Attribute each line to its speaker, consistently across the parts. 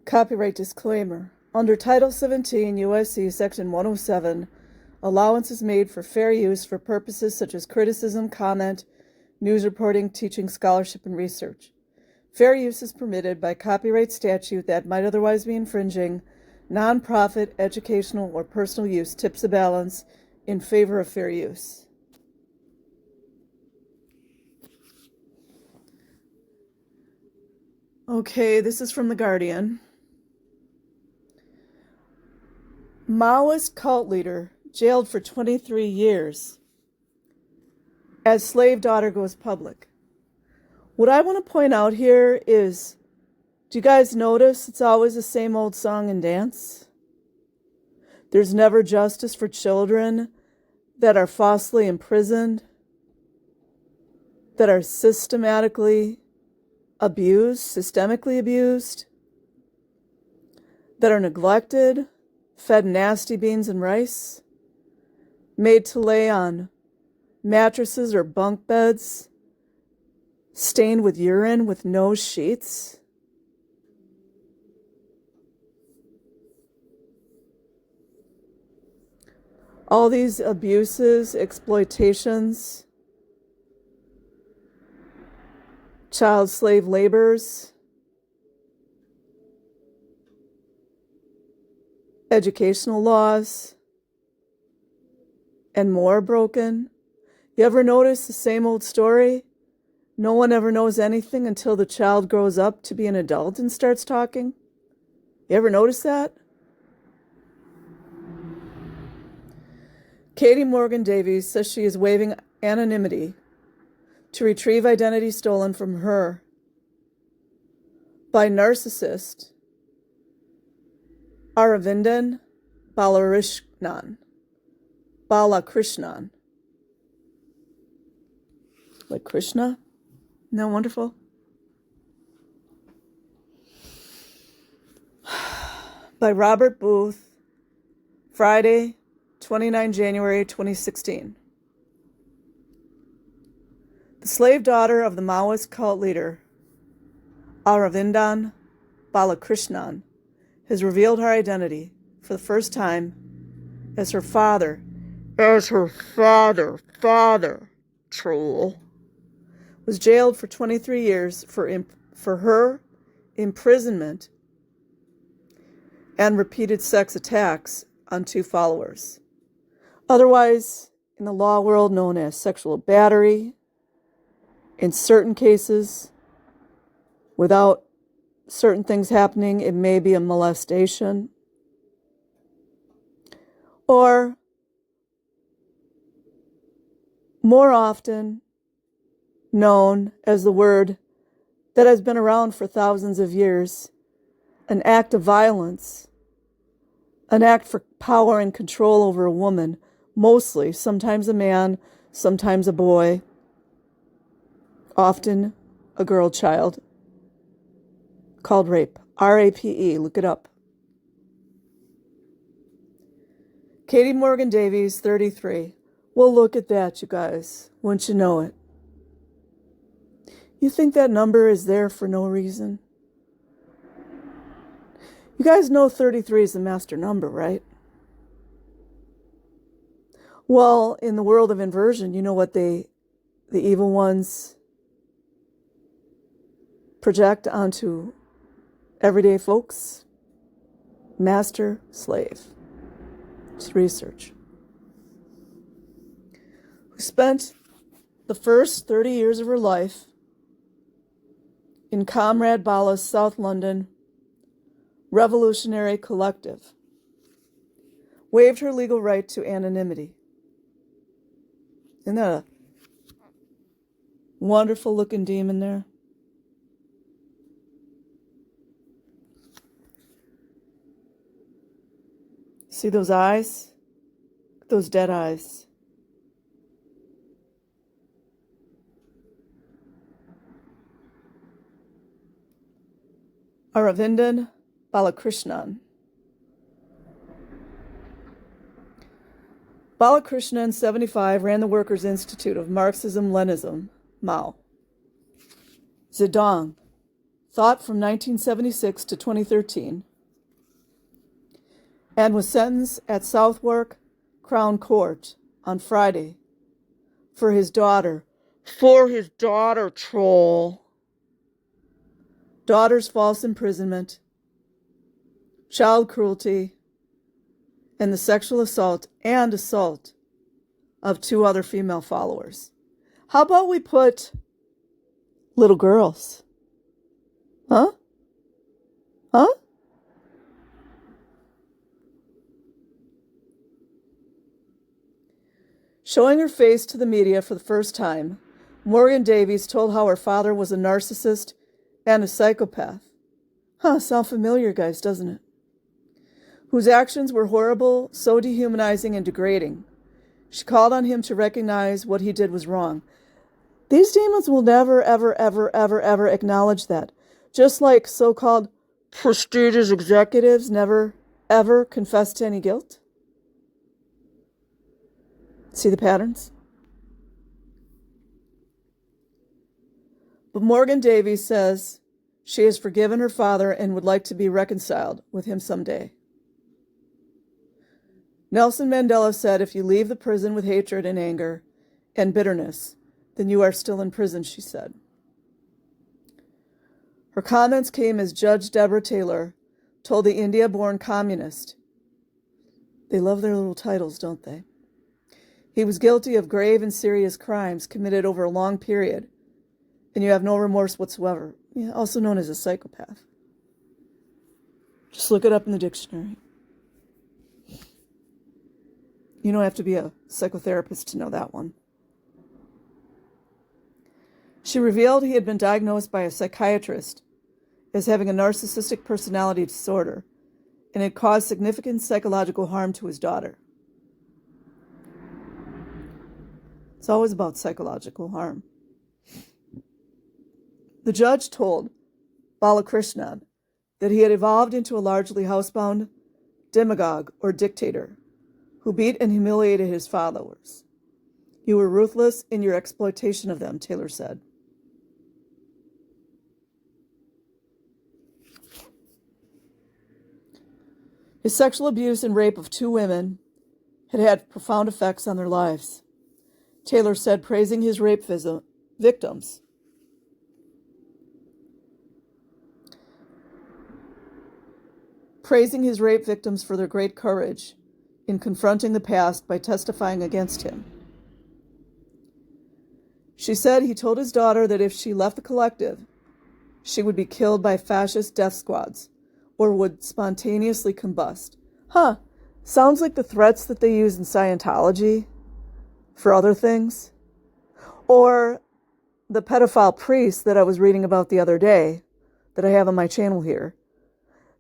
Speaker 1: Copyright disclaimer. Under Title 17 U.S.C. Section 107, allowance is made for fair use for purposes such as criticism, comment, news reporting, teaching, scholarship, and research. Fair use is permitted by copyright statute that might otherwise be infringing. Non-profit, educational, or personal use tips the balance in favor of fair use. Okay, this is from The Guardian. Maoist cult leader jailed for 23 years as slave daughter goes public. What I want to point out here is, do you guys notice it's always the same old song and dance? There's never justice for children that are falsely imprisoned, that are systemically abused, that are neglected, fed nasty beans and rice, made to lay on mattresses or bunk beds, stained with urine with no sheets. All these abuses, exploitations, child slave labors, educational laws, and more broken. You ever notice the same old story? No one ever knows anything until the child grows up to be an adult and starts talking. You ever notice that? Katie Morgan Davies says she is waiving anonymity to retrieve identity stolen from her by narcissist Aravindan Balakrishnan. Like Krishna? Isn't that wonderful? By Robert Booth, Friday, 29 January 2016. The slave daughter of the Maoist cult leader, Aravindan Balakrishnan, has revealed her identity for the first time as her father, troll, was jailed for 23 years for her imprisonment and repeated sex attacks on 2 followers, otherwise in the law world known as sexual battery. In certain cases, without certain things happening, it may be a molestation, or more often known as the word that has been around for thousands of years, an act of violence, an act for power and control over a woman, mostly, sometimes a man, sometimes a boy, often a girl child, called rape. R-A-P-E, look it up. Katie Morgan Davies, 33. Well, look at that, you guys. Wouldn't you know it? You think that number is there for no reason? You guys know 33 is the master number, right? Well, in the world of inversion, you know what the evil ones project onto everyday folks? Master, slave. It's research. Who spent the first 30 years of her life in Comrade Bala's South London Revolutionary Collective, waived her legal right to anonymity. Isn't that a wonderful looking demon there? See those eyes? Those dead eyes. Aravindan Balakrishnan. Balakrishnan, 75, ran the Workers' Institute of Marxism-Leninism, Mao. Zedong, thought from 1976 to 2013, and was sentenced at Southwark Crown Court on Friday for his daughter. For his daughter, troll. Daughter's false imprisonment, child cruelty, and the sexual assault of 2 other female followers. How about we put little girls? Huh? Huh? Showing her face to the media for the first time, Morgan Davies told how her father was a narcissist and a psychopath. Sound familiar, guys, doesn't it? Whose actions were horrible, so dehumanizing and degrading. She called on him to recognize what he did was wrong. These demons will never, ever, ever, ever, ever acknowledge that. Just like so-called prestigious executives never, ever confess to any guilt. See the patterns? But Morgan Davies says she has forgiven her father and would like to be reconciled with him someday. Nelson Mandela said, if you leave the prison with hatred and anger and bitterness, then you are still in prison, she said. Her comments came as Judge Deborah Taylor told the India-born communist, they love their little titles, don't they? He was guilty of grave and serious crimes committed over a long period, and you have no remorse whatsoever, also known as a psychopath. Just look it up in the dictionary. You don't have to be a psychotherapist to know that one. She revealed he had been diagnosed by a psychiatrist as having a narcissistic personality disorder and had caused significant psychological harm to his daughter. It's always about psychological harm. The judge told Balakrishnan that he had evolved into a largely housebound demagogue or dictator who beat and humiliated his followers. You were ruthless in your exploitation of them, Taylor said. His sexual abuse and rape of 2 women had had profound effects on their lives, Taylor said, praising his rape victims. Praising his rape victims for their great courage in confronting the past by testifying against him. She said he told his daughter that if she left the collective, she would be killed by fascist death squads or would spontaneously combust. Sounds like the threats that they use in Scientology for other things. Or the pedophile priest that I was reading about the other day, that I have on my channel here,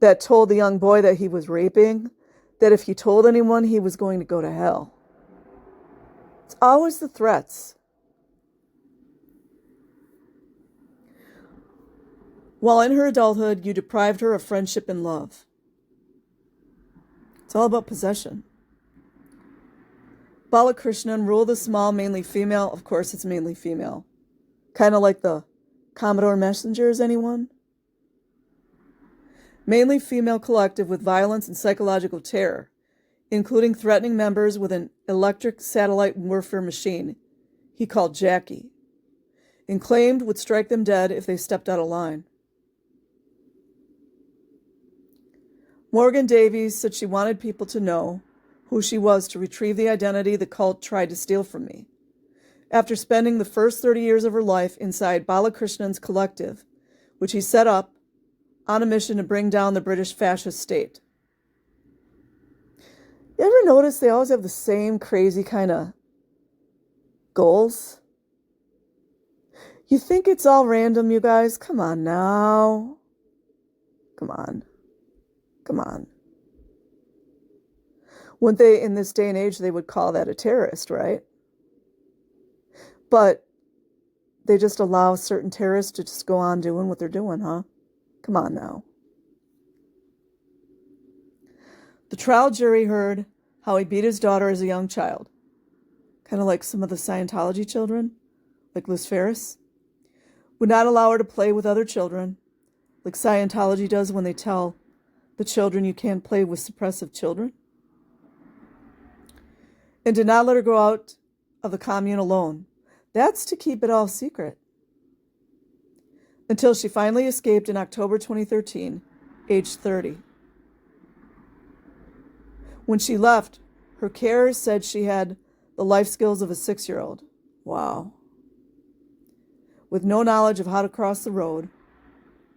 Speaker 1: that told the young boy that he was raping, that if he told anyone, he was going to go to hell. It's always the threats. While in her adulthood, you deprived her of friendship and love. It's all about possession. Balakrishnan ruled the small, mainly female. Of course, it's mainly female. Kind of like the Commodore Messengers, anyone? Mainly female collective with violence and psychological terror, including threatening members with an electric satellite warfare machine he called Jackie, and claimed would strike them dead if they stepped out of line. Morgan Davies said she wanted people to know who she was to retrieve the identity the cult tried to steal from me. After spending the first 30 years of her life inside Balakrishnan's collective, which he set up on a mission to bring down the British fascist state. You ever notice they always have the same crazy kind of goals? You think it's all random, you guys? Come on now. Come on. Wouldn't they, in this day and age, they would call that a terrorist, right? But they just allow certain terrorists to just go on doing what they're doing, huh? Come on now. The trial jury heard how he beat his daughter as a young child. Kind of like some of the Scientology children, like Liz Ferris. Would not allow her to play with other children. like Scientology does when they tell the children you can't play with suppressive children, and did not let her go out of the commune alone. That's to keep it all secret. Until she finally escaped in October 2013, age 30. When she left, her carers said she had the life skills of a 6-year-old. Wow. With no knowledge of how to cross the road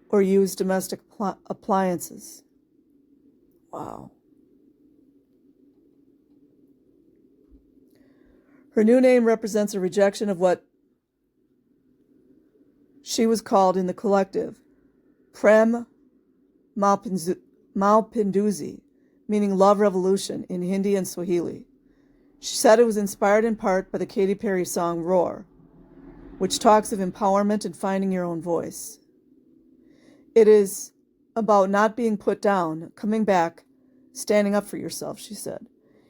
Speaker 1: or use domestic appliances. Wow. Her new name represents a rejection of what she was called in the collective, Prem Mapinduzi, meaning love revolution in Hindi and Swahili. She said it was inspired in part by the Katy Perry song Roar, which talks of empowerment and finding your own voice. It is about not being put down, coming back, standing up for yourself, she said.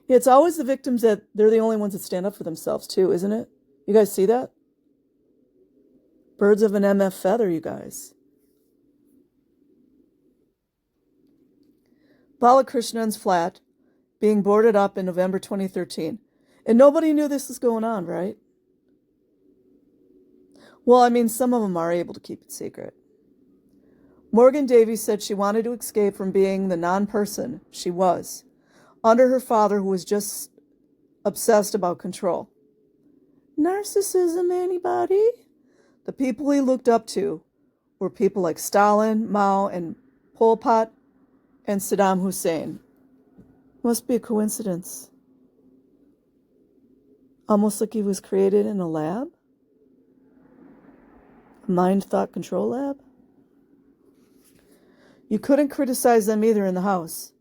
Speaker 1: Yeah, it's always the victims that they're the only ones that stand up for themselves too, isn't it? You guys see that? Birds of an MF feather, you guys. Balakrishnan's flat being boarded up in November 2013. And nobody knew this was going on, right? Well, I mean, some of them are able to keep it secret. Morgan Davies said she wanted to escape from being the non-person she was, under her father who was just obsessed about control. Narcissism, anybody? The people he looked up to were people like Stalin, Mao, and Pol Pot, and Saddam Hussein. Must be a coincidence. Almost like he was created in a lab? A mind-thought control lab? You couldn't criticize them either in the house.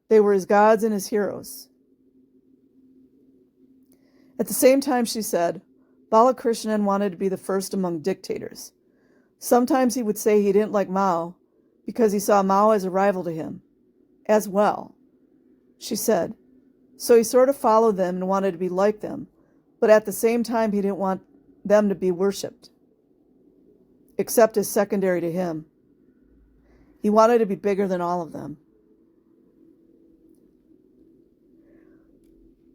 Speaker 1: They were his gods and his heroes. At the same time, she said, Balakrishnan wanted to be the first among dictators. Sometimes he would say he didn't like Mao because he saw Mao as a rival to him, as well. She said, so he sort of followed them and wanted to be like them, but at the same time he didn't want them to be worshipped, except as secondary to him. He wanted to be bigger than all of them.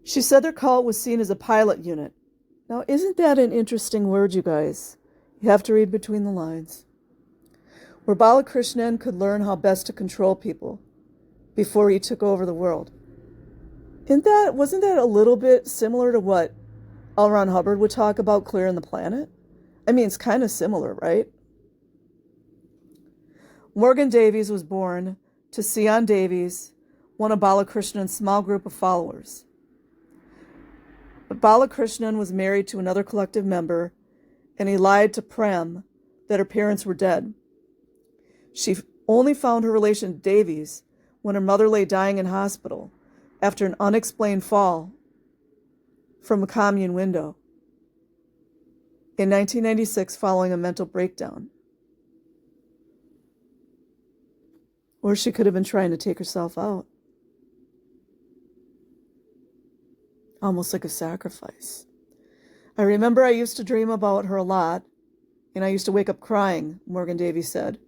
Speaker 1: She said their cult was seen as a pilot unit. Now, isn't that an interesting word, you guys? You have to read between the lines. Where Balakrishnan could learn how best to control people before he took over the world. Wasn't that a little bit similar to what L. Ron Hubbard would talk about clearing the planet? I mean, it's kind of similar, right? Morgan Davies was born to Sion Davies, one of Balakrishnan's small group of followers. But Balakrishnan was married to another collective member, and he lied to Prem that her parents were dead. She only found her relation to Davies when her mother lay dying in hospital after an unexplained fall from a commune window in 1996 following a mental breakdown. Or she could have been trying to take herself out. Almost like a sacrifice. I remember I used to dream about her a lot, and I used to wake up crying, Morgan Davies said.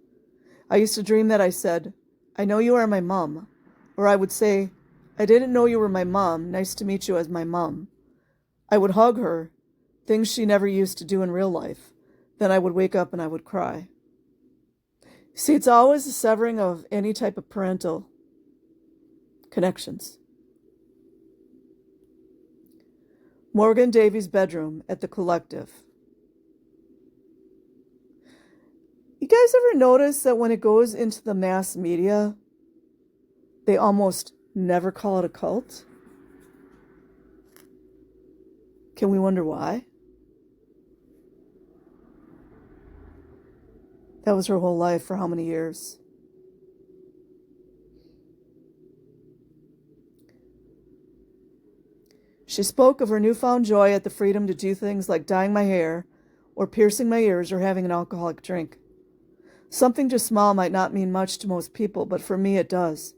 Speaker 1: I used to dream that I said, I know you are my mom. Or I would say, I didn't know you were my mom. Nice to meet you as my mom. I would hug her, things she never used to do in real life. Then I would wake up and I would cry. See, it's always the severing of any type of parental connections. Morgan Davies' bedroom at the collective. You guys ever notice that when it goes into the mass media, they almost never call it a cult? Can we wonder why? That was her whole life for how many years? She spoke of her newfound joy at the freedom to do things like dyeing my hair, or piercing my ears, or having an alcoholic drink. Something just small might not mean much to most people, but for me it does.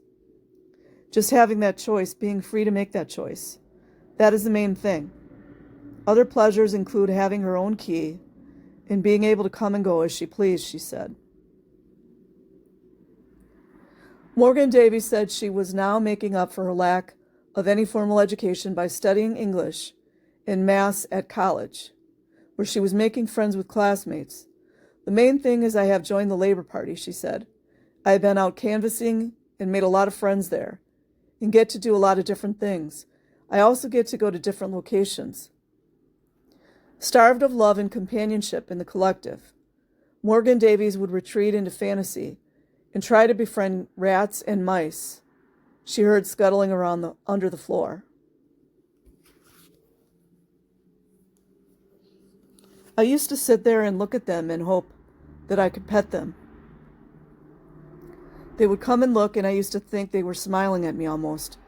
Speaker 1: Just having that choice, being free to make that choice. That is the main thing. Other pleasures include having her own key and being able to come and go as she pleased, she said. Morgan Davies said she was now making up for her lack of any formal education by studying English in mass at college, where she was making friends with classmates. The main thing is I have joined the Labor Party, she said. I have been out canvassing and made a lot of friends there and get to do a lot of different things. I also get to go to different locations. Starved of love and companionship in the collective, Morgan Davies would retreat into fantasy and try to befriend rats and mice she heard scuttling around under the floor. I used to sit there and look at them and hope that I could pet them. They would come and look, and I used to think they were smiling at me almost,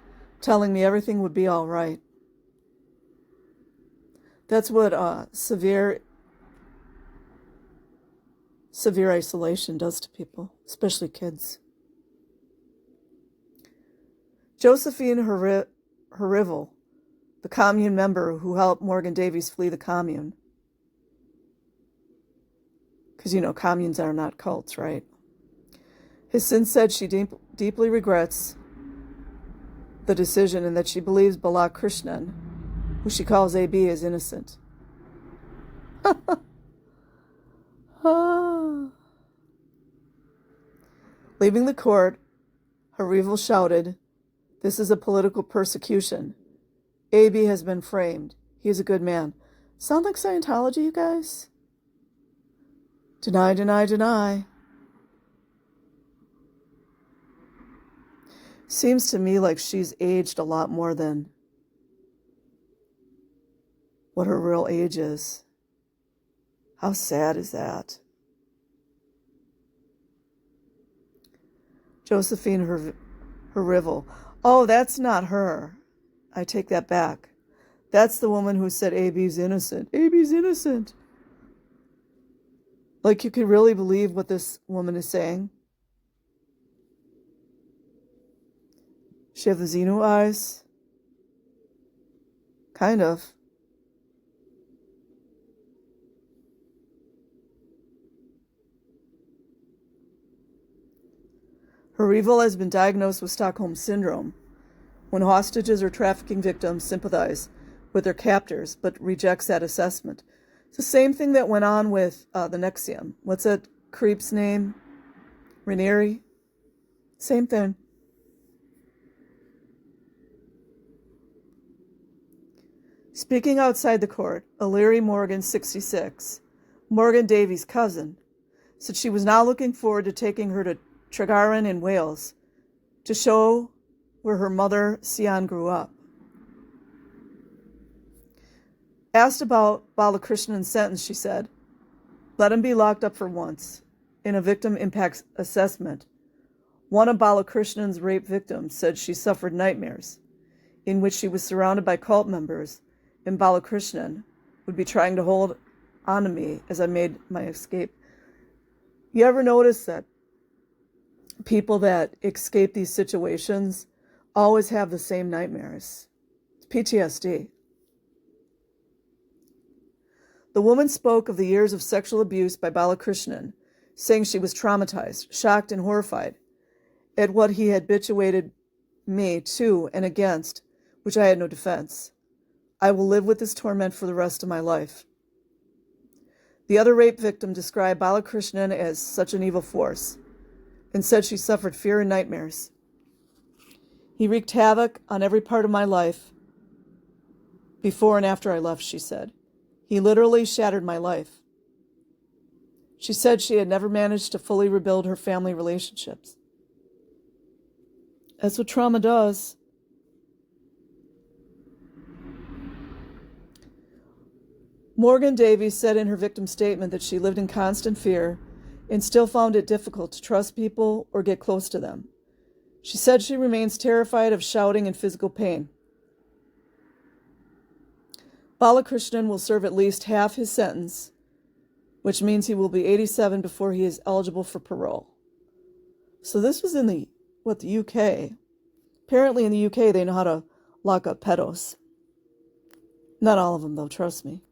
Speaker 1: telling me everything would be all right. That's what severe isolation does to people, especially kids. Josephine Herivel, the commune member who helped Morgan Davies flee the commune. Because, communes are not cults, right? Has since said she deeply regrets the decision and that she believes Balakrishnan, who she calls AB, is innocent. Leaving the court, Herivel shouted, "This is a political persecution. AB has been framed. He is a good man." Sound like Scientology, you guys? Deny, deny, deny. Seems to me like she's aged a lot more than what her real age is. How sad is that? Josephine Herivel. Oh, that's not her. I take that back. That's the woman who said AB's innocent. AB's innocent. Like you could really believe what this woman is saying? She have the Xenu eyes? Kind of. Herivel has been diagnosed with Stockholm Syndrome, when hostages or trafficking victims sympathize with their captors but rejects that assessment. It's the same thing that went on with the Nexium. What's that creep's name? Raniere? Same thing. Speaking outside the court, O'Leary Morgan, 66, Morgan Davies' cousin, said she was now looking forward to taking her to Tregaron in Wales to show where her mother, Sian, grew up. Asked about Balakrishnan's sentence, she said, "Let him be locked up for once." In a victim impact assessment, one of Balakrishnan's rape victims said she suffered nightmares in which she was surrounded by cult members and Balakrishnan would be trying to hold on to me as I made my escape. You ever notice that people that escape these situations always have the same nightmares? It's PTSD. The woman spoke of the years of sexual abuse by Balakrishnan, saying she was traumatized, shocked, and horrified at what he had habituated me to and against, which I had no defense. I will live with this torment for the rest of my life. The other rape victim described Balakrishnan as such an evil force and said she suffered fear and nightmares. He wreaked havoc on every part of my life before and after I left, she said. He literally shattered my life. She said she had never managed to fully rebuild her family relationships. That's what trauma does. Morgan Davies said in her victim statement that she lived in constant fear and still found it difficult to trust people or get close to them. She said she remains terrified of shouting and physical pain. Balakrishnan will serve at least half his sentence, which means he will be 87 before he is eligible for parole. So this was in the UK. Apparently in the UK they know how to lock up pedos. Not all of them though, trust me.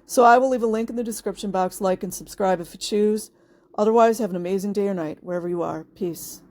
Speaker 1: So I will leave a link in the description box. Like and subscribe if you choose. Otherwise, have an amazing day or night, wherever you are. Peace.